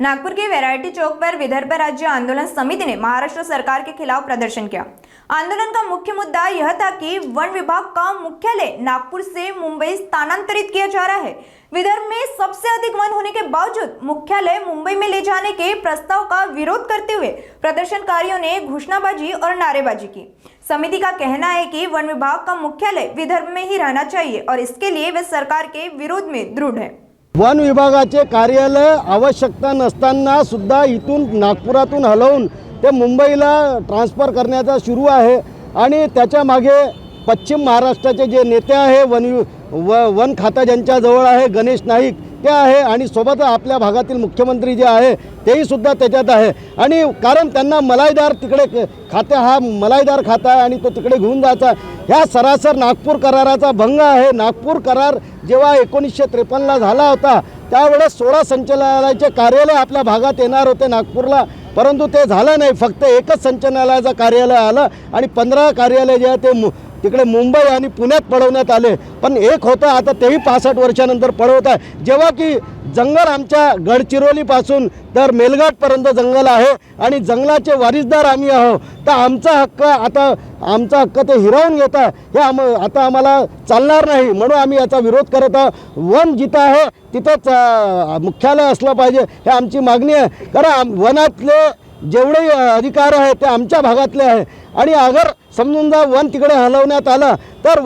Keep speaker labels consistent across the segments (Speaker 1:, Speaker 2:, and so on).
Speaker 1: नागपुर के variety चौक पर विदर्भ राज्य आंदोलन समिति ने महाराष्ट्र सरकार के खिलाफ प्रदर्शन किया। आंदोलन का मुख्य मुद्दा यह था कि वन विभाग का मुख्यालय नागपुर से मुंबई स्थानांतरित किया जा रहा है। विदर्भ में सबसे अधिक वन होने के बावजूद मुख्यालय मुंबई में ले जाने के प्रस्ताव का विरोध करते हुए प्रदर्शनकारियों ने घोषणाबाजी और नारेबाजी की। समिति का कहना है कि वन विभाग का मुख्यालय विदर्भ में ही रहना चाहिए और इसके लिए वे सरकार के विरोध में दृढ़ है।
Speaker 2: वन विभागाचे कार्यालय आवश्यकता नसताना सुद्धा इथून नागपुरातून हलवून ते मुंबईला ट्रान्सफर करण्याचा सुरू आहे आणि त्याच्या मागे पश्चिम महाराष्ट्राचे जे नेते आहे वन खाता ज्यांच्या जवळ आहे गणेश नाईक ते आहे आणि सोबत आपल्या भागातील मुख्यमंत्री जे आहे तेही सुद्धा त्याच्यात आहे आणि कारण त्यांना मलाईदार तिकडे खाते हा मलाईदार खाता आहे आणि तो तिकडे घेऊन जायचा ह्या सरासर नागपूर कराराचा भंग आहे। नागपूर करार जेव्हा 1953ला झाला होता त्यावेळेस 16 संचालनालयाचे कार्यालय आपल्या भागात येणार होते नागपूरला, परंतु ते झालं नाही। फक्त एकच संचालनालयाचं कार्यालय आलं आणि 15 कार्यालय जे आहे ते तिकडे मुंबई आणि पुण्यात पळवण्यात आले, पण एक होतं आता तेही 65 वर्षानंतर पळवत आहे। जेव्हा की जंगल आमच्या गडचिरोलीपासून तर मेलघाटपर्यंत जंगल आहे आणि जंगलाचे वारिसदार आम्ही आहोत, तर आमचा हक्क ते हिरावून घेता हे आता आम्हाला चालणार नाही, म्हणून आम्ही याचा विरोध करत आहोत। वन जिथं आहे तिथंच मुख्यालय असलं पाहिजे हे आमची मागणी आहे। कारण वनातले जेवढे अधिकार आहे ते आमच्या भागातले आहे आणि अगर समजून जा वन तिकडे हलवण्यात आलं तर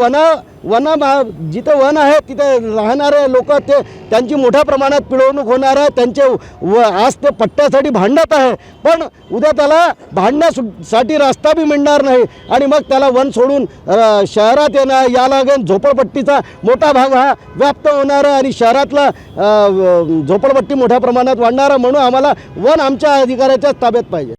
Speaker 2: जिथं वन आहे तिथे राहणारे लोक ते त्यांची मोठ्या प्रमाणात पिळवणूक होणार आहे। त्यांचे आज ते पट्ट्यासाठी भांडत आहे, पण उद्या त्याला भांडण्यासाठी रस्ता बी मिळणार नाही आणि मग त्याला वन सोडून शहरात येणार या लागेल। झोपडपट्टीचा मोठा भाग हा व्याप्त होणार आहे आणि शहरातला झोपडपट्टी मोठ्या प्रमाणात वाढणार आहे, म्हणून आम्हाला वन आमच्या अधिकाऱ्याच्याच ताब्यात पाहिजे।